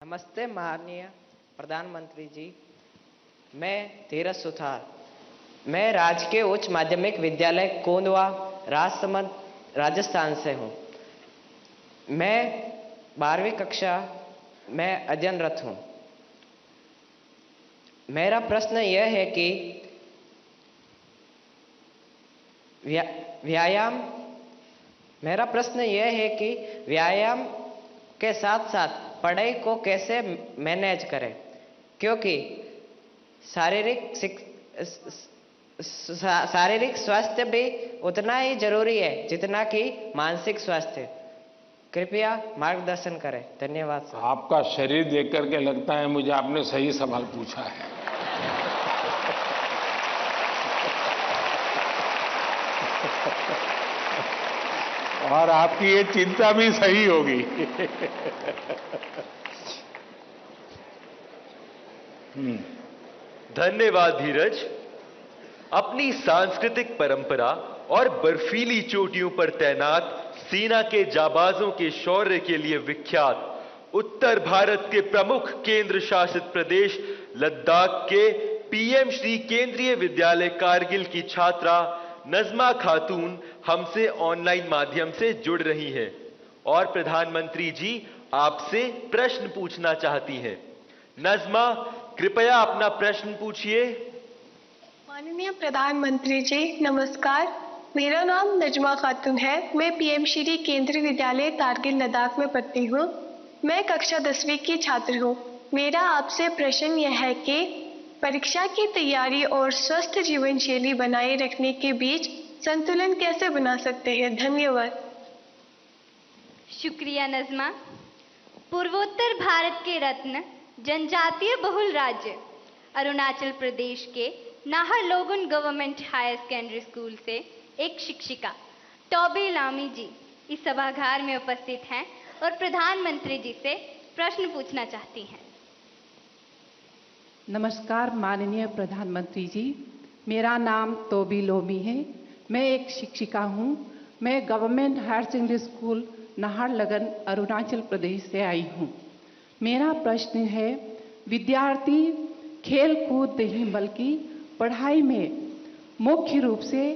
नमस्ते माननीय प्रधानमंत्री जी। मैं धीरज सुथार, मैं राजकीय उच्च माध्यमिक विद्यालय कोंदवा राजसमंद राजस्थान से हूँ। मैं 12वीं कक्षा में अध्ययनरत हूँ। मेरा प्रश्न यह है कि व्यायाम के साथ साथ पढ़ाई को कैसे मैनेज करें, क्योंकि शारीरिक स्वास्थ्य भी उतना ही जरूरी है जितना कि मानसिक स्वास्थ्य। कृपया मार्गदर्शन करें। धन्यवाद सर। आपका शरीर देख करके लगता है मुझे आपने सही सवाल पूछा है। और आपकी ये चिंता भी सही होगी। धन्यवाद धीरज। अपनी सांस्कृतिक परंपरा और बर्फीली चोटियों पर तैनात सेना के जाबाजों के शौर्य के लिए विख्यात उत्तर भारत के प्रमुख केंद्र शासित प्रदेश लद्दाख के पीएम श्री केंद्रीय विद्यालय कारगिल की छात्रा नजमा खातून हमसे ऑनलाइन माध्यम से जुड़ रही हैं और प्रधानमंत्री जी आपसे प्रश्न पूछना चाहती हैं। नजमा, कृपया अपना प्रश्न पूछिए। माननीय प्रधानमंत्री जी नमस्कार। मेरा नाम नजमा खातून है। मैं पीएम श्री केंद्रीय विद्यालय कारगिल लद्दाख में पढ़ती हूँ। मैं कक्षा 10वीं की छात्र हूँ। मेरा आपसे प्रश्न यह है कि परीक्षा की तैयारी और स्वस्थ जीवन शैली बनाए रखने के बीच संतुलन कैसे बना सकते हैं? धन्यवाद। शुक्रिया नजमा। पूर्वोत्तर भारत के रत्न जनजातीय बहुल राज्य अरुणाचल प्रदेश के नाहरलोगुन गवर्नमेंट हायर सेकेंडरी स्कूल से एक शिक्षिका टॉबी लामी जी इस सभागार में उपस्थित हैं और प्रधानमंत्री जी से प्रश्न पूछना चाहती हैं। नमस्कार माननीय प्रधानमंत्री जी, मेरा नाम तोबी लोमी है। मैं एक शिक्षिका हूँ। मैं government higher secondary school Naharlagun Arunachal Pradesh से आई हूँ। मेरा प्रश्न है, विद्यार्थी खेल कूद नहीं बल्कि पढ़ाई में मुख्य रूप से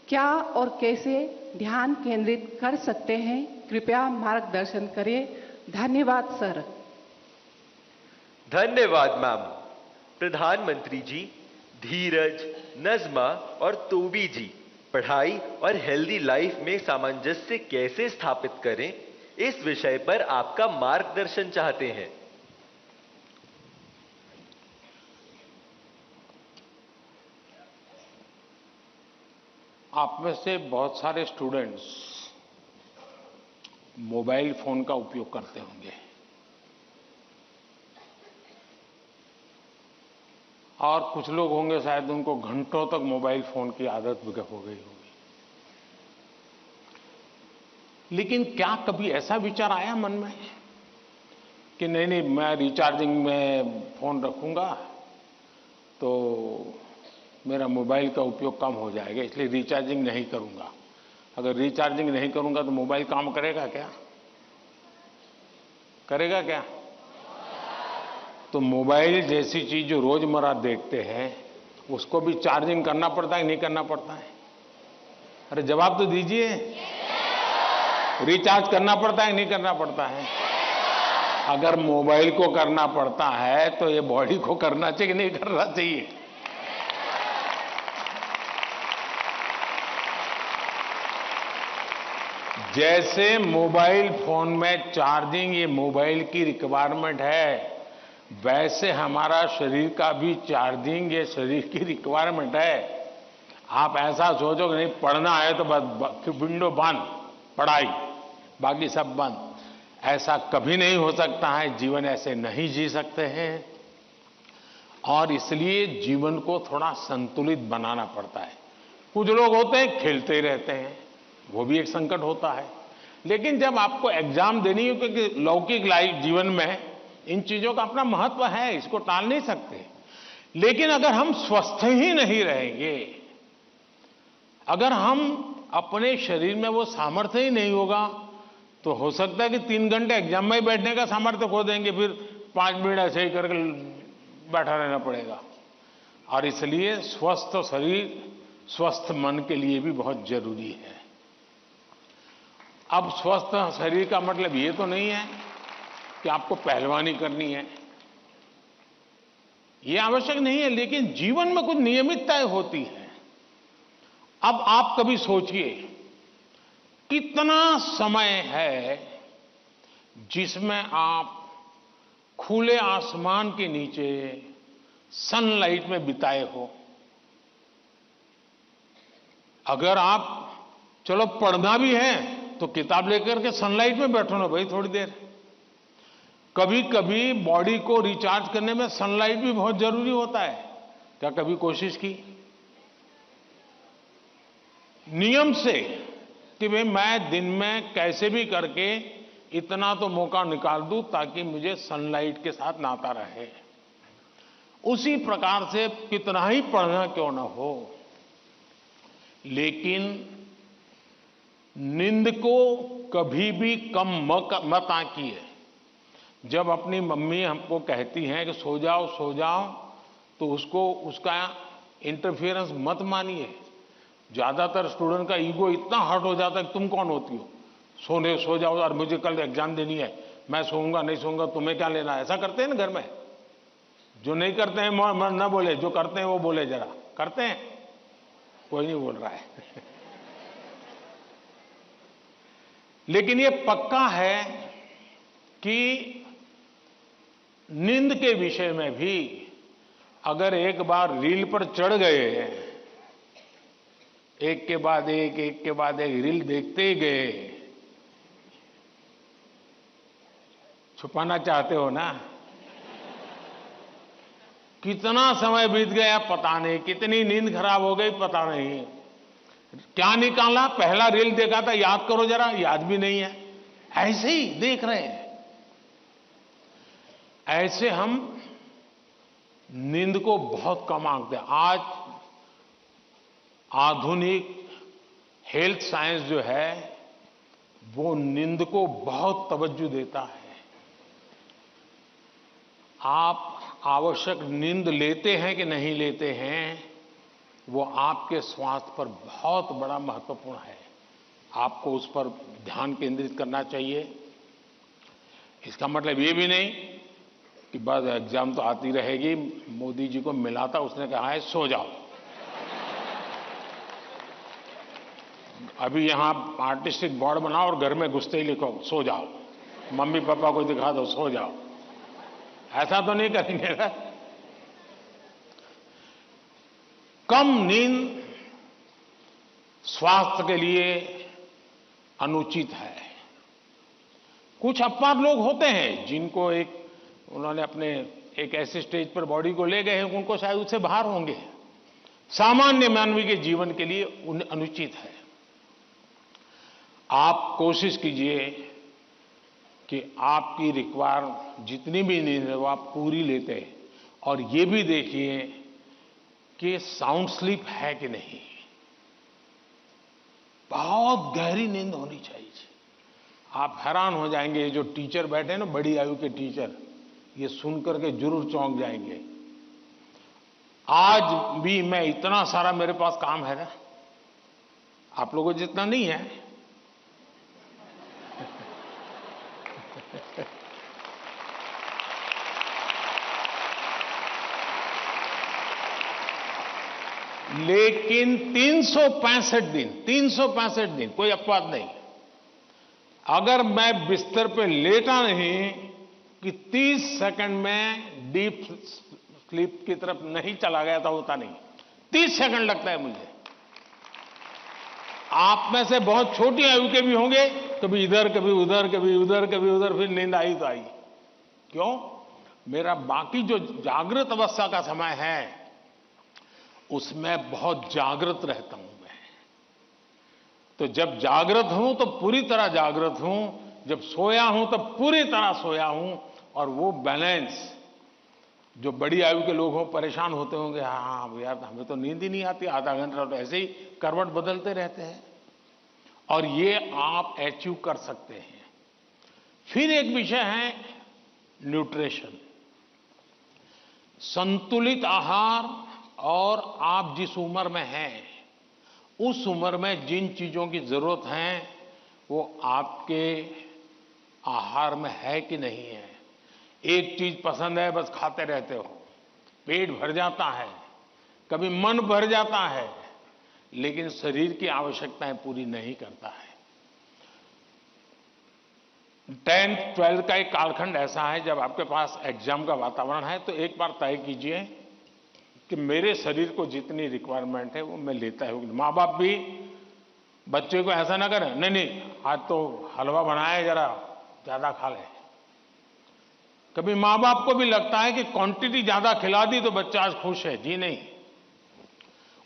क्या और कैसे ध्यान केंद्रित कर सकते हैं? कृपया मार्गदर्शन करें। धन्यवाद सर। धन्यवाद मैम। प्रधानमंत्री जी, धीरज, नजमा और तोबी जी पढ़ाई और हेल्दी लाइफ में सामंजस्य कैसे स्थापित करें, इस विषय पर आपका मार्गदर्शन चाहते हैं। आप में से बहुत सारे स्टूडेंट्स मोबाइल फोन का उपयोग करते होंगे और कुछ लोग होंगे शायद उनको घंटों तक मोबाइल फोन की आदत हो गई होगी। लेकिन क्या कभी ऐसा विचार आया मन में कि नहीं मैं रिचार्जिंग में फोन रखूंगा तो मेरा मोबाइल का उपयोग कम हो जाएगा, इसलिए रिचार्जिंग नहीं करूंगा। अगर रिचार्जिंग नहीं करूंगा तो मोबाइल काम करेगा क्या? करेगा क्या? तो मोबाइल जैसी चीज जो रोजमर्रा देखते हैं उसको भी चार्जिंग करना पड़ता है नहीं करना पड़ता है? अरे जवाब तो दीजिए। रिचार्ज करना पड़ता है नहीं करना पड़ता है? अगर मोबाइल को करना पड़ता है तो ये बॉडी को करना चाहिए कि नहीं करना चाहिए? जैसे मोबाइल फोन में चार्जिंग ये मोबाइल की रिक्वायरमेंट है, वैसे हमारा शरीर का भी चार्जिंग ये शरीर की रिक्वायरमेंट है। आप ऐसा सोचो कि नहीं पढ़ना है तो बस विंडो बंद, पढ़ाई, बाकी सब बंद, ऐसा कभी नहीं हो सकता है। जीवन ऐसे नहीं जी सकते हैं और इसलिए जीवन को थोड़ा संतुलित बनाना पड़ता है। कुछ लोग होते हैं खेलते ही रहते हैं, वो भी एक संकट होता है। लेकिन जब आपको एग्जाम देनी हो, क्योंकि लौकिक लाइफ जीवन में इन चीजों का अपना महत्व है, इसको टाल नहीं सकते। लेकिन अगर हम स्वस्थ ही नहीं रहेंगे, अगर हम अपने शरीर में वो सामर्थ्य ही नहीं होगा, तो हो सकता है कि 3 घंटे एग्जाम में बैठने का सामर्थ्य खो देंगे, फिर 5 मिनट ऐसे ही करके बैठा रहना पड़ेगा। और इसलिए स्वस्थ शरीर स्वस्थ मन के लिए भी बहुत जरूरी है। अब स्वस्थ शरीर का मतलब ये तो नहीं है कि आपको पहलवानी करनी है, ये आवश्यक नहीं है, लेकिन जीवन में कुछ नियमितताएं होती है। अब आप कभी सोचिए कितना समय है जिसमें आप खुले आसमान के नीचे सनलाइट में बिताए हो। अगर आप चलो पढ़ना भी है तो किताब लेकर के सनलाइट में बैठो ना भाई थोड़ी देर। कभी कभी बॉडी को रिचार्ज करने में सनलाइट भी बहुत जरूरी होता है। क्या कभी कोशिश की नियम से कि भाई मैं दिन में कैसे भी करके इतना तो मौका निकाल दूं ताकि मुझे सनलाइट के साथ नाता रहे। उसी प्रकार से कितना ही पढ़ना क्यों ना हो, लेकिन नींद को कभी भी कम मत आंकिए। जब अपनी मम्मी हमको कहती हैं कि सो जाओ तो उसका इंटरफेरेंस मत मानिए। ज्यादातर स्टूडेंट का ईगो इतना हर्ट हो जाता है कि तुम कौन होती हो, सो जाओ और मुझे कल एग्जाम देनी है, मैं सोऊंगा नहीं सोऊंगा तुम्हें क्या लेना। ऐसा करते हैं ना घर में। जो नहीं करते हैं न बोले, जो करते हैं वो बोले। जरा करते हैं, कोई नहीं बोल रहा है। लेकिन ये पक्का है कि नींद के विषय में भी अगर एक बार रील पर चढ़ गए, एक के बाद एक रील देखते ही गए, छुपाना चाहते हो ना। कितना समय बीत गया पता नहीं, कितनी नींद खराब हो गई पता नहीं। क्या निकाला, पहला रील देखा था याद करो जरा, याद भी नहीं है, ऐसे ही देख रहे हैं। ऐसे हम नींद को बहुत कम आंकते हैं। आज आधुनिक हेल्थ साइंस जो है वो नींद को बहुत तवज्जो देता है। आप आवश्यक नींद लेते हैं कि नहीं लेते हैं, वो आपके स्वास्थ्य पर बहुत बड़ा महत्वपूर्ण है। आपको उस पर ध्यान केंद्रित करना चाहिए। इसका मतलब ये भी नहीं कि बस एग्जाम तो आती रहेगी। मोदी जी को मिला था, उसने कहा है सो जाओ। अभी यहां आर्टिस्टिक बोर्ड बनाओ और घर में घुसते ही लिखो सो जाओ, मम्मी पापा को दिखा दो सो जाओ। ऐसा तो नहीं करेंगे ना। कम नींद स्वास्थ्य के लिए अनुचित है। कुछ अपवाद लोग होते हैं जिनको उन्होंने अपने एक ऐसे स्टेज पर बॉडी को ले गए हैं, उनको शायद उससे बाहर होंगे। सामान्य मानवीय के जीवन के लिए अनुचित है। आप कोशिश कीजिए कि आपकी रिक्वायर जितनी भी नींद है वो आप पूरी लेते हैं। और ये भी देखिए कि साउंड स्लीप है कि नहीं। बहुत गहरी नींद होनी चाहिए। आप हैरान हो जाएंगे, ये जो टीचर बैठे हैं ना, बड़ी आयु के टीचर, ये सुनकर के जरूर चौंक जाएंगे। आज भी मैं इतना सारा मेरे पास काम है ना, आप लोगों को जितना नहीं है। लेकिन 365 दिन कोई अपवाद नहीं। अगर मैं बिस्तर पे लेटा नहीं कि 30 सेकंड में डीप स्लीप की तरफ नहीं चला गया था, होता नहीं। 30 सेकंड लगता है मुझे। आप में से बहुत छोटी आयु के भी होंगे, कभी इधर कभी उधर कभी उधर कभी उधर, फिर नींद आई तो आई। क्यों? मेरा बाकी जो जागृत अवस्था का समय है उसमें बहुत जागृत रहता हूं मैं। तो जब जागृत हूं तो पूरी तरह जागृत हूं, जब सोया हूं तो पूरी तरह सोया हूं। और वो बैलेंस, जो बड़ी आयु के लोग हों परेशान होते होंगे, हाँ यार हमें तो नींद ही नहीं आती, आधा घंटा तो ऐसे ही करवट बदलते रहते हैं। और ये आप अचीव कर सकते हैं। फिर एक विषय है न्यूट्रिशन, संतुलित आहार, और आप जिस उम्र में हैं उस उम्र में जिन चीजों की जरूरत है वो आपके आहार में है कि नहीं है। एक चीज पसंद है, बस खाते रहते हो, पेट भर जाता है, कभी मन भर जाता है, लेकिन शरीर की आवश्यकताएं पूरी नहीं करता है। 10th 12th का एक कालखंड ऐसा है जब आपके पास एग्जाम का वातावरण है, तो एक बार तय कीजिए कि मेरे शरीर को जितनी रिक्वायरमेंट है वो मैं लेता हूं। माँ बाप भी बच्चे को ऐसा ना करें, नहीं नहीं आज तो हलवा बनाया, जरा ज्यादा खा ले। कभी माँ बाप को भी लगता है कि क्वांटिटी ज्यादा खिला दी तो बच्चा आज खुश है। जी नहीं,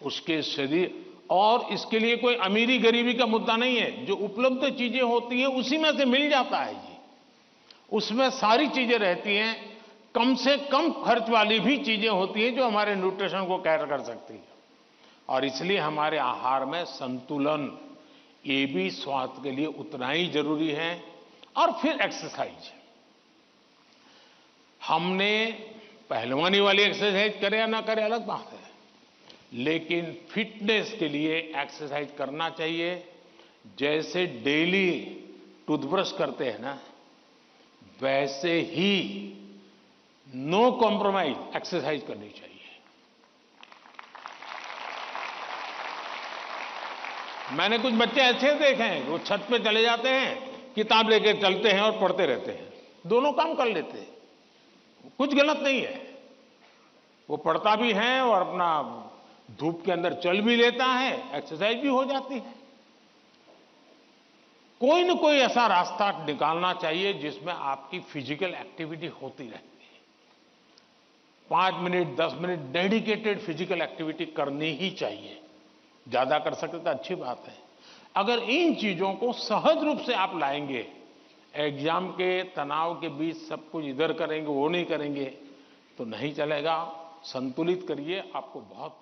उसके शरीर, और इसके लिए कोई अमीरी गरीबी का मुद्दा नहीं है। जो उपलब्ध चीजें होती है उसी में से मिल जाता है जी, उसमें सारी चीजें रहती हैं। कम से कम खर्च वाली भी चीजें होती हैं जो हमारे न्यूट्रिशन को कैर कर सकती है। और इसलिए हमारे आहार में संतुलन, ये भी स्वास्थ्य के लिए उतना ही जरूरी है। और फिर एक्सरसाइज, हमने पहलवानी वाली एक्सरसाइज करे या ना करे अलग बात है, लेकिन फिटनेस के लिए एक्सरसाइज करना चाहिए। जैसे डेली टूथब्रश करते हैं ना, वैसे ही नो कॉम्प्रोमाइज एक्सरसाइज करनी चाहिए। मैंने कुछ बच्चे ऐसे देखे हैं, वो छत पे चले जाते हैं, किताब लेकर चलते हैं और पढ़ते रहते हैं, दोनों काम कर लेते हैं। कुछ गलत नहीं है, वो पढ़ता भी है और अपना धूप के अंदर चल भी लेता है, एक्सरसाइज भी हो जाती है। कोई न कोई ऐसा रास्ता निकालना चाहिए जिसमें आपकी फिजिकल एक्टिविटी होती रहती है। 5 minute 10 minute dedicated physical activity करनी ही चाहिए। ज्यादा कर सकते तो अच्छी बात है। अगर इन चीजों को सहज रूप से आप लाएंगे, एग्जाम के तनाव के बीच सब कुछ इधर करेंगे वो नहीं करेंगे तो नहीं चलेगा। संतुलित करिए, आपको बहुत